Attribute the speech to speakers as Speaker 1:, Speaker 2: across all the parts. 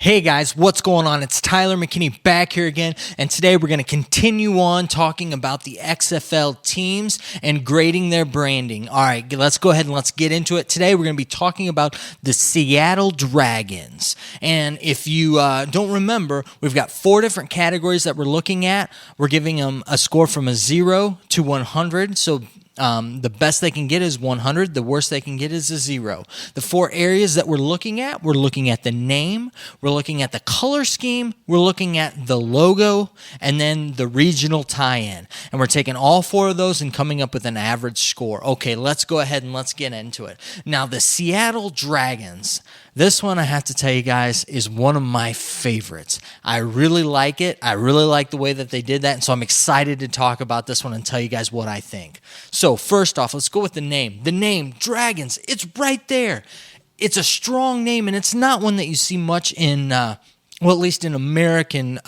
Speaker 1: Hey guys, what's going on? It's Tyler McKinney back here again, and today we're going to continue on talking about the XFL teams and grading their branding. All right, let's go ahead and let's get into it. Today we're going to be talking about the Seattle Dragons, and if you don't remember, we've got 4 different categories that we're looking at. We're giving them a score from a 0 to 100, so the best they can get is 100. The worst they can get is a 0. The 4 areas that we're looking at the name, we're looking at the color scheme, we're looking at the logo, and then the regional tie-in. And we're taking all 4 of those and coming up with an average score. Okay, let's go ahead and let's get into it. Now, the Seattle Dragons. This one, I have to tell you guys, is one of my favorites. I really like it. I really like the way that they did that, and so I'm excited to talk about this one and tell you guys what I think. So first off, let's go with the name. The name, Dragons, it's right there. It's a strong name, and it's not one that you see much in, well, at least in American,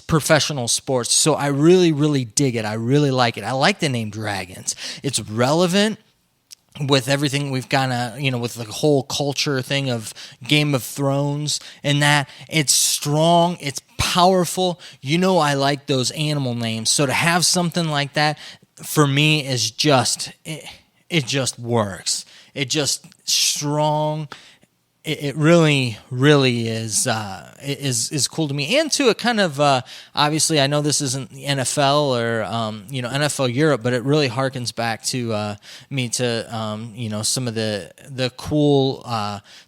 Speaker 1: professional sports. So I really, really dig it. I really like it. I like the name Dragons. It's relevant with everything we've got, with the whole culture thing of Game of Thrones and that. It's strong, it's powerful. I like those animal names. So to have something like that, for me, is just, it just works. It just strong. It really, really is cool to me. And too, it kind of, obviously, I know this isn't the NFL or, NFL Europe, but it really harkens back to me to, some of the cool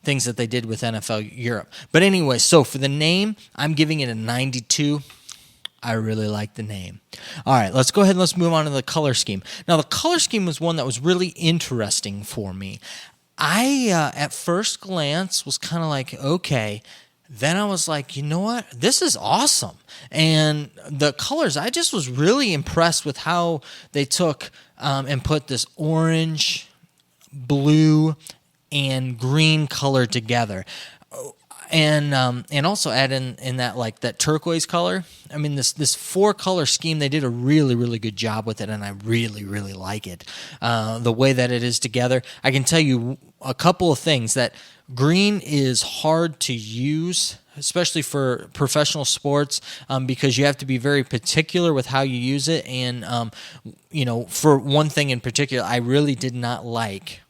Speaker 1: things that they did with NFL Europe. But anyway, so for the name, I'm giving it a 92. I really like the name. All right, let's go ahead and let's move on to the color scheme. Now, the color scheme was one that was really interesting for me. I, at first glance, was kind of like, okay. Then I was like, you know what? This is awesome. And the colors, I just was really impressed with how they took and put this orange, blue, and green color together. And also add in that that turquoise color. I mean, this 4-color scheme, they did a really, really good job with it, and I really, really like it. The way that it is together. I can tell you a couple of things. That green is hard to use, especially for professional sports, because you have to be very particular with how you use it. And, for one thing in particular, I really did not like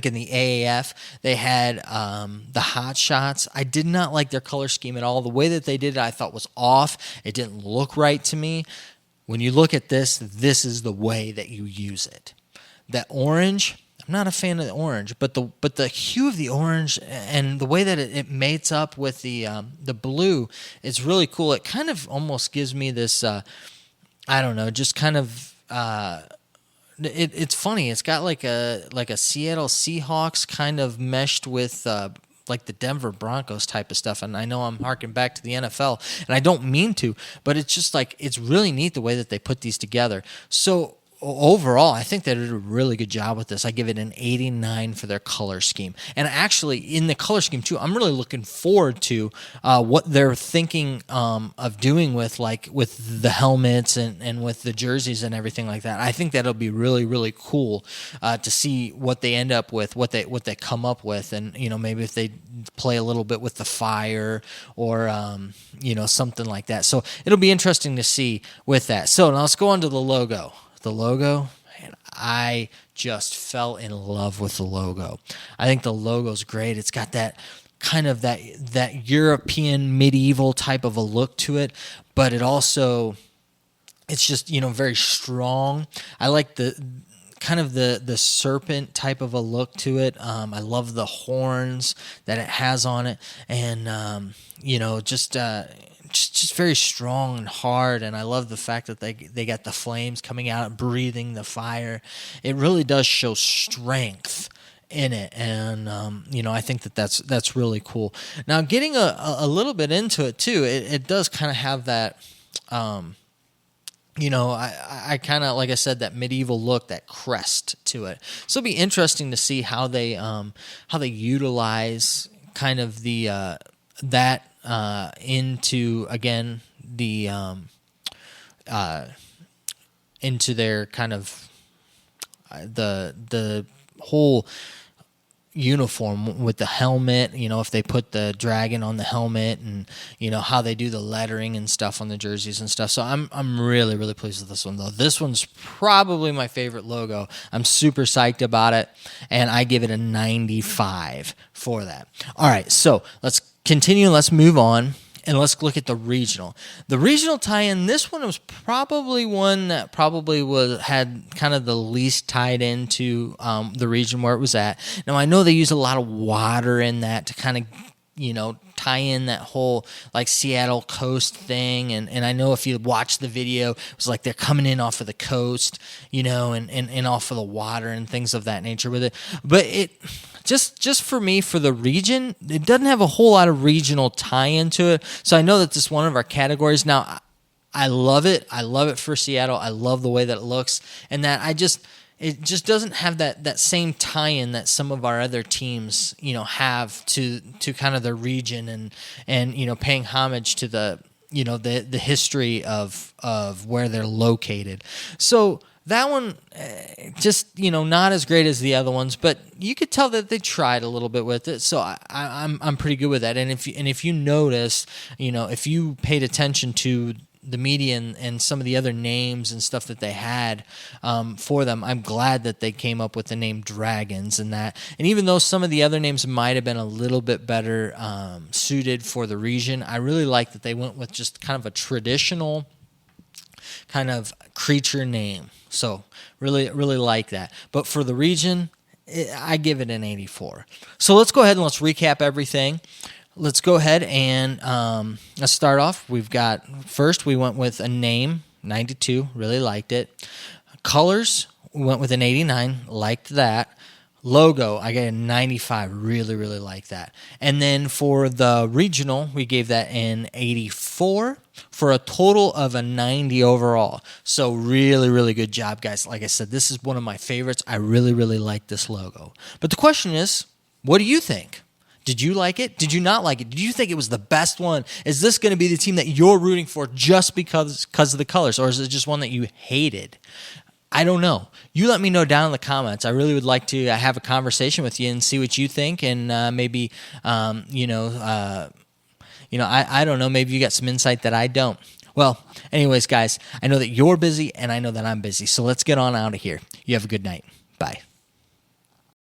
Speaker 1: in the AAF, they had the Hot Shots. I did not like their color scheme at all. The way that they did it, I thought was off. It didn't look right to me. When you look at this is the way that you use it. That orange, I'm not a fan of the orange, but the hue of the orange and the way that it mates up with the blue is really cool. It kind of almost gives me this, just kind of. It's funny. It's got like a Seattle Seahawks kind of meshed with the Denver Broncos type of stuff. And I know I'm harking back to the NFL, and I don't mean to, but it's just it's really neat the way that they put these together. So overall, I think they did a really good job with this. I give it an 89 for their color scheme. And actually, in the color scheme, too, I'm really looking forward to what they're thinking of doing with the helmets and with the jerseys and everything like that. I think that'll be really, really cool to see what they end up with, what they come up with, and maybe if they play a little bit with the fire or something like that. So it'll be interesting to see with that. So now let's go on to the logo. The logo, man, I just fell in love with the logo. I think the logo's great. It's got that kind of that European medieval type of a look to it, but it's just very strong. I like the kind of the serpent type of a look to it. I love the horns that it has on it, and just very strong and hard. And I love the fact that they got the flames coming out and breathing the fire. It really does show strength in it, and I think that's really cool. Now, getting a little bit into it too, it does kind of have that I kind of, like I said, that medieval look, that crest to it. So it'll be interesting to see how they utilize kind of the that into, again, the into their kind of the whole uniform with the helmet, if they put the dragon on the helmet, and how they do the lettering and stuff on the jerseys and stuff. So I'm really, really pleased with this one, though. This one's probably my favorite logo. I'm super psyched about it, and I give it a 95 for that. All right, so let's continue. Let's move on. And let's look at the regional. The regional tie-in, this one was probably one that had kind of the least tied into the region where it was at. Now, I know they use a lot of water in that to kind of, tie in that whole like Seattle coast thing. And I know if you watch the video, it was like they're coming in off of the coast, and off of the water and things of that nature with it. But it just for me, for the region, it doesn't have a whole lot of regional tie into it. So I know that this is one of our categories. Now, I love it. I love it for Seattle. I love the way that it looks, and that it just doesn't have that same tie-in that some of our other teams, have to kind of the region and paying homage to the the history of where they're located. So that one, just not as great as the other ones, but you could tell that they tried a little bit with it. So I'm pretty good with that. And if you notice, if you paid attention to the media and some of the other names and stuff that they had for them, I'm glad that they came up with the name Dragons and that. And even though some of the other names might have been a little bit better suited for the region, I really like that they went with just kind of a traditional kind of creature name. So really, really like that. But for the region, I give it an 84. So let's go ahead and let's recap everything. Let's go ahead and let's start off. We went with a name, 92, really liked it. Colors, we went with an 89, liked that. Logo, I got a 95, really, really like that. And then for the regional, we gave that an 84 for a total of a 90 overall. So really, really good job, guys. Like I said, this is one of my favorites. I really, really like this logo. But the question is, what do you think? Did you like it? Did you not like it? Did you think it was the best one? Is this going to be the team that you're rooting for just because of the colors, or is it just one that you hated? I don't know. You let me know down in the comments. I really would like to have a conversation with you and see what you think, and maybe, I don't know. Maybe you got some insight that I don't. Well, anyways, guys, I know that you're busy, and I know that I'm busy, so let's get on out of here. You have a good night. Bye.